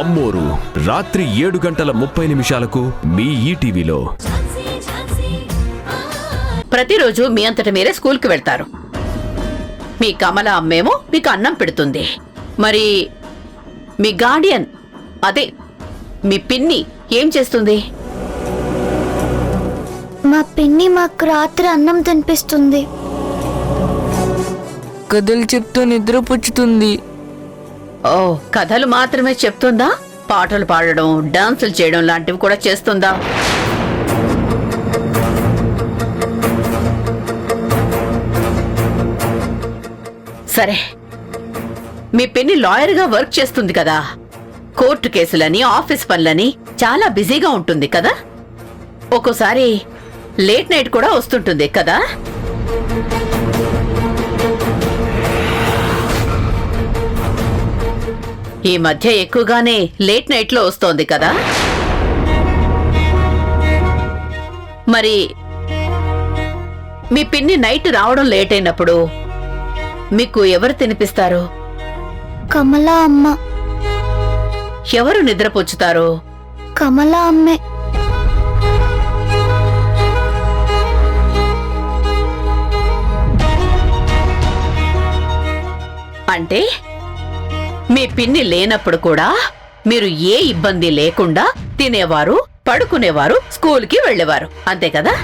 అమ్మోరు రాత్రి 7:30 మీ ఈటీవీలో. ప్రతిరోజు మీ అంతట మీరే స్కూల్కి వెళ్తారు. మీ కమల అమ్మేమో మీకు అన్నం పెడుతుంది. మరి మీ గార్డియన్, అదే మీ పిన్ని ఏం చేస్తుంది? మా పిన్ని మాకు రాత్రి అన్నం తినిపిస్తుంది. కథలు చెప్తూ నిద్ర పుచ్చుతుంది. ఓ, కథలు మాత్రమే చెప్తుందా? పాటలు పాడడం, డాన్సులు చేయడం లాంటివి కూడా చేస్తుందా? సరే, మీ పిన్ని లాయర్గా వర్క్ చేస్తుంది కదా, కోర్టు కేసులని, ఆఫీస్ పనులని చాలా బిజీగా ఉంటుంది కదా. ఒక్కోసారి లేట్ నైట్ కూడా వస్తుంటుంది కదా. ఈ మధ్య ఎక్కువగానే లేట్ నైట్ లో వస్తోంది కదా. మరి మీ పిన్ని నైట్ రావడం లేట్ అయినప్పుడు మీకు ఎవరు తినిపిస్తారు? కమల అమ్మ. ఎవరు నిద్రపుచ్చుతారు? కమల అమ్మే. అంటే మీ పిన్ని లేనప్పుడు కూడా మీరు ఏ ఇబ్బంది లేకుండా తినేవారు, పడుకునేవారు, స్కూల్కి వెళ్లేవారు, అంతే కదా?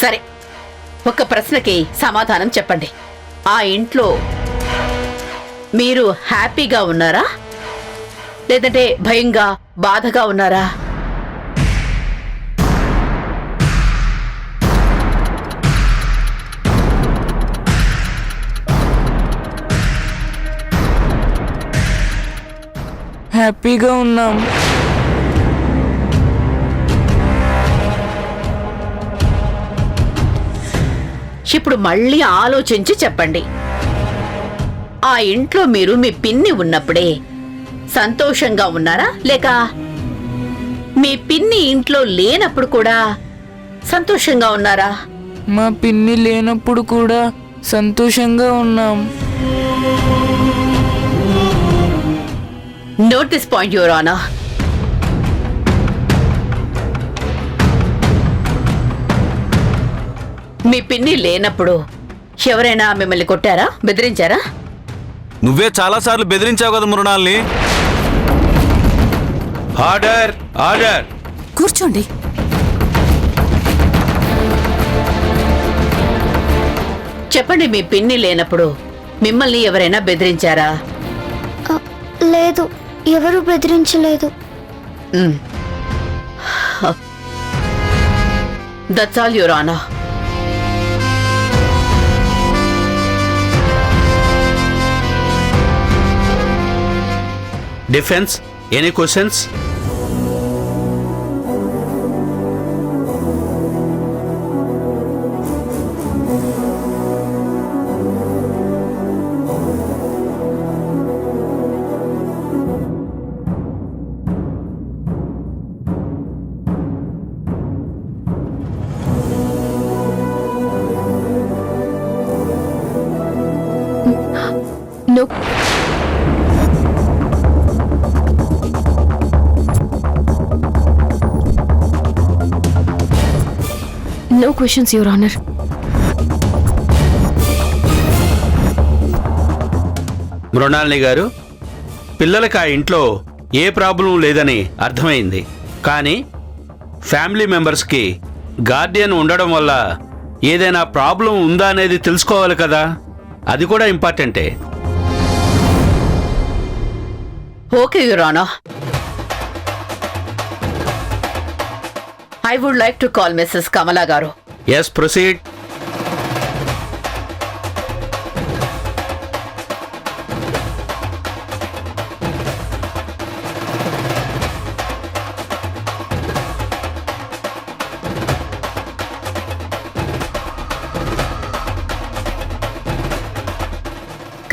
సరే, ఒక ప్రశ్నకి సమాధానం చెప్పండి. ఆ ఇంట్లో మీరు హ్యాపీగా ఉన్నారా, లేదంటే భయంగా, బాధగా ఉన్నారా? హ్యాపీగా ఉన్నాం. ఇప్పుడు మళ్ళీ ఆలోచించి చెప్పండి. ఆ ఇంట్లో మీరు మీ పిన్ని ఉన్నప్పుడే సంతోషంగా ఉన్నారా, లేక మీ పిన్ని ఇంట్లో లేనప్పుడు కూడా సంతోషంగా ఉన్నారా? మా పిన్ని లేనప్పుడు కూడా సంతోషంగా ఉన్నాం. Note this point, Your Honor. మీ పిన్ని లేనప్పుడు ఎవరైనా మిమ్మల్ని కొట్టారా, బెదిరించారా? నువ్వే చాలాసార్లు బెదిరించావు కదా మృణాల్ని. Order, order. కూర్చోండి. చెప్పండి, మీ పిన్ని లేనప్పుడు మిమ్మల్ని ఎవరైనా బెదిరించారా? లేదు, ఎవరు బెదిరించలేదు. That's all, your honour. Defence, any questions? No. No questions, Your Honor. Mrunalini గారు, పిల్లలకి ఆ ఇంట్లో ఏ ప్రాబ్లం లేదని అర్థమైంది. కానీ ఫ్యామిలీ మెంబర్స్కి గార్డియన్ ఉండడం వల్ల ఏదైనా ప్రాబ్లం ఉందా అనేది తెలుసుకోవాలి కదా. అది కూడా ఇంపార్టెంటే. Okay, your honour. I would like to call Mrs. Kamala Garu. Yes, proceed.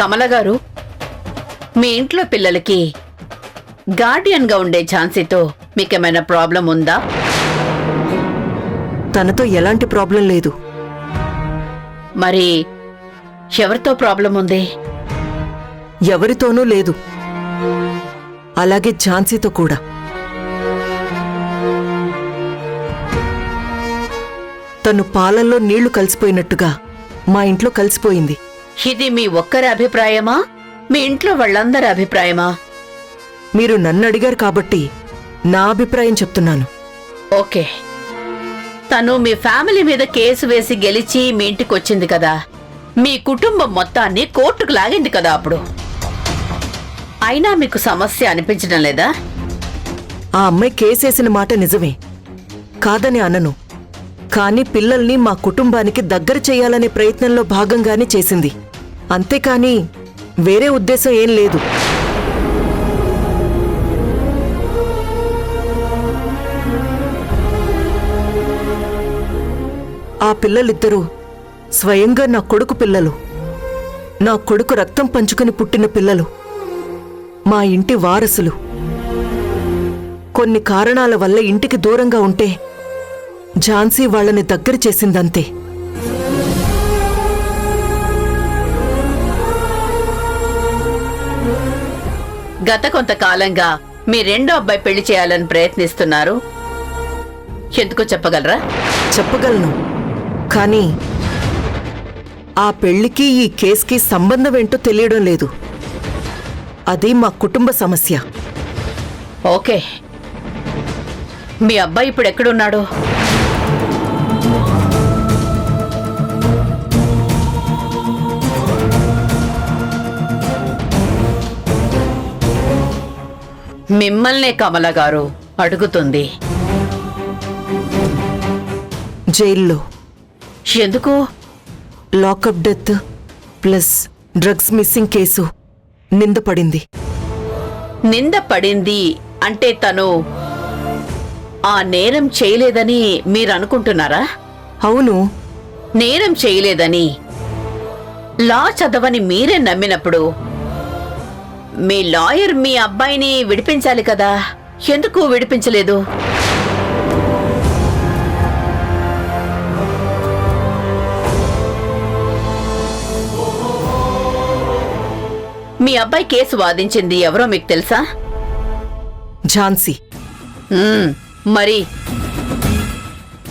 కమల గారు, మీ ఇంట్లో పిల్లలకి గార్డియన్ గా ఉండే ఝాన్సీతో మీకేమైనా ప్రాబ్లం ఉందా? తనతో ఎలాంటి ప్రాబ్లం లేదు. మరి ఎవరితో ప్రాబ్లం ఉంది? ఎవరితోనూ లేదు. అలాగే ఝాన్సీతో కూడా. తను పాలల్లో నీళ్లు కలిసిపోయినట్టుగా మా ఇంట్లో కలిసిపోయింది. ఇది మీ ఒక్కరి అభిప్రాయమా, మీ ఇంట్లో వాళ్ళందరి అభిప్రాయమా? మీరు నన్ను అడిగారు కాబట్టి నా అభిప్రాయం చెప్తున్నాను. ఓకే, తను మీ ఫ్యామిలీ మీద కేసు వేసి గెలిచి మీ ఇంటికి వచ్చింది కదా, మీ కుటుంబం మొత్తాన్ని కోర్టుకు లాగింది కదా అప్పుడు. అయినా మీకు సమస్య అనిపించడం లేదా? ఆ అమ్మాయి కేసేసిన మాట నిజమే, కాదని అనను. కానీ పిల్లల్ని మా కుటుంబానికి దగ్గర చేయాలనే ప్రయత్నంలో భాగంగానే చేసింది. అంతేకాని వేరే ఉద్దేశం ఏం లేదు. ఆ పిల్లలిద్దరూ స్వయంగా నా కొడుకు పిల్లలు. నా కొడుకు రక్తం పంచుకుని పుట్టిన పిల్లలు. మా ఇంటి వారసులు. కొన్ని కారణాల వల్ల ఇంటికి దూరంగా ఉంటే ఝాన్సీ వాళ్ళని దగ్గర చేసిందంతే. గత కొంతకాలంగా మీ రెండో అబ్బాయి పెళ్లి చేయాలని ప్రయత్నిస్తున్నారు. ఎందుకో చెప్పగలరా? చెప్పగలను, కానీ ఆ పెళ్లికి ఈ కేసుకి సంబంధం ఏంటో తెలియడం లేదు. అది మా కుటుంబ సమస్య. ఓకే, మీ అబ్బాయి ఇప్పుడు ఎక్కడున్నాడు? మిమ్మల్నే కమల గారు అడుగుతుంది. జైల్లో. ఎందుకు? Lockup death plus drugs missing case నిందపడింది. నింద పడింది అంటే తను ఆ నేరం చేయలేదని మీరు అనుకుంటున్నారా? అవును. నేరం చేయలేదని లా చదవని మీరే నమ్మినప్పుడు మీ లాయర్ మీ అబ్బాయిని విడిపించాలి కదా, ఎందుకు విడిపించలేదు? మీ అబ్బాయి కేసు వాదించింది ఎవరో మీకు తెలుసా? ఝాన్సీ. మరి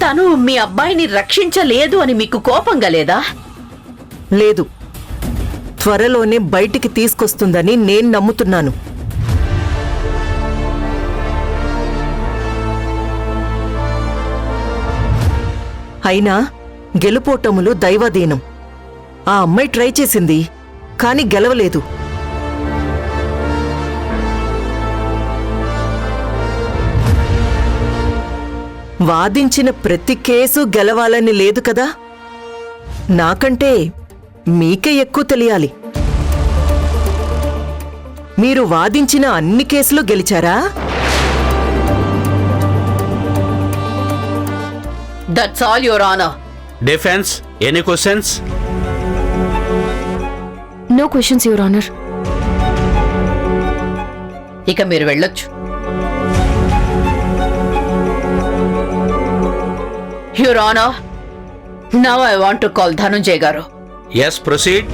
తను మీ అబ్బాయిని రక్షించలేదు అని మీకు కోపంగా లేదా? లేదు, త్వరలోనే బయటికి తీసుకొస్తుందని నేను నమ్ముతున్నాను. అయినా గెలుపోటములు దైవాధీనం. ఆ అమ్మాయి ట్రై చేసింది, కాని గెలవలేదు. వాదించిన ప్రతి కేసు గెలవాలని లేదు కదా. నాకంటే మీకే ఎక్కువ తెలియాలి. మీరు వాదించిన అన్ని కేసులు గెలిచారా? That's all your honour. Defence, any questions? No questions your honour. ఇక మీరు వెళ్ళొచ్చు. Your honour, now I want to call Dhanunjay గారు. Yes, proceed.